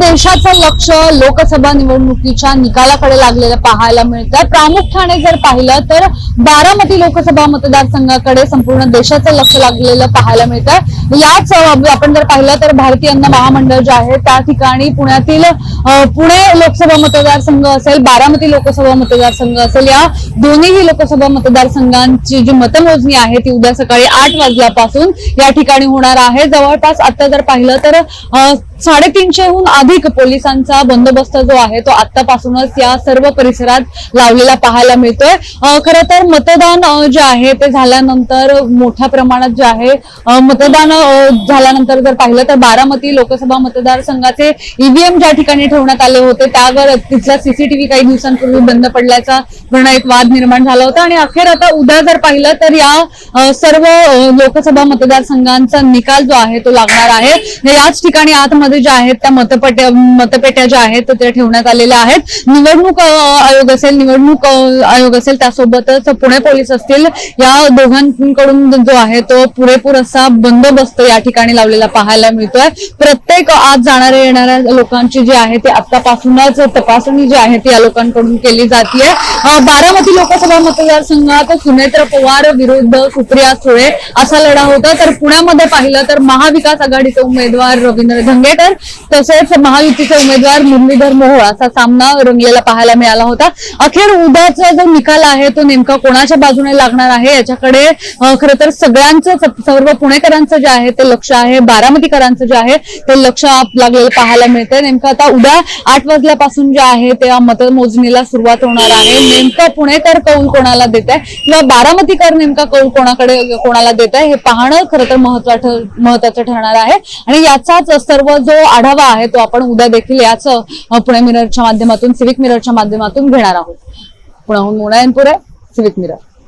देशाचं लक्ष लोकसभा निवडणुकीच्या निकालाकडे लागलेलं पाहायला मिळतं। प्रामुख्याने जर पाहिलं तर बारामती लोकसभा मतदारसंघाकडे संपूर्ण देशाचं लक्ष लागलेलं पाहायला मिळतं। याच आपण जर पाहिलं तर भारतीय अन्न महामंडळ जे आहे त्या ठिकाणी पुण्यातील पुणे लोकसभा मतदारसंघ असेल, बारामती लोकसभा मतदारसंघ असेल, या दोन्ही लोकसभा मतदारसंघांची जी मतमोजणी आहे ती उद्या सकाळी 8 वाजल्यापासून या ठिकाणी होणार आहे। जवळपास आता जर पाहिलं तर 350हून अधिक पोलिसांचा बंदोबस्त जो आहे तो आतापासूनच या सर्व परिसरात लावलेला पाहायला मिळतोय। खरं तर मतदान जे आहे ते झाल्यानंतर मोठ्या प्रमाणात जे आहे मतदान झाल्यानंतर जर पाहिलं तर बारामती लोकसभा मतदारसंघाचे ईव्हीएम ज्या ठिकाणी ठेवण्यात आले होते त्यावर तिथला सीसीटीव्ही काही दिवसांपूर्वी बंद पडल्याचा एक वाद निर्माण झाला होता आणि अखेर आता उद्या जर पाहिलं तर या सर्व लोकसभा मतदारसंघांचा निकाल जो आहे तो लागणार आहे। याच ठिकाणी आतमध्ये ज्या आहेत त्या मतपेट्या ज्या आहेत त्या ठेवण्यात आलेल्या आहेत। निवडणूक आयोग असेल त्यासोबतच पुणे पोलीस असतील, या दोघांकडून जो आहे तो पुरेपूर असा बंदोबस्त या ठिकाणी लावलेला पाहायला मिळतोय। प्रत्येक आत जाणाऱ्या येणाऱ्या लोकांची जी आहे ते आतापासूनच तपासणी जी आहे ती या लोकांकडून केली जाते। बारामती लोकसभा मतदारसंघात सुनेत्र पवार विरुद्ध सुप्रिया सुळे असा लढा होता, तर पुण्यामध्ये पाहिलं तर महाविकास आघाडीचे उमेदवार रवींद्र धंगेकर तसेच महायुतीचे उमेदवार मुरलीधर मोहोळ असा सामना रंगलेला पाहायला मिळाला होता। अखेर उद्याचा जो निकाल आहे तो नेमका कोणाच्या बाजूने लागणार आहे याच्याकडे खरं तर सगळ्यांचं, सर्व पुणेकरांचं जे आहे ते लक्ष आहे, बारामतीकरांचं जे आहे ते लक्ष लागलेलं पाहायला मिळतंय। नेमकं आता उद्या 8 वाजल्यापासून जे आहे त्या मतमोजणीला सुरुवात होणार आहे। नेमका पुणेकर कौल कोणाला देत आहे किंवा बारामतीकर नेमका कौल कोणाला देत आहे हे पाहणं खरं तर महत्वाचं ठरणार आहे आणि याचाच सर्व जो आढावा आहे तो आपण उद्या देखील याच पुणे मिररच्या माध्यमातून, सिविक मिररच्या माध्यमातून घेणार आहोत। पुण्याहून मोना एनपुरे, सिविक मिरर।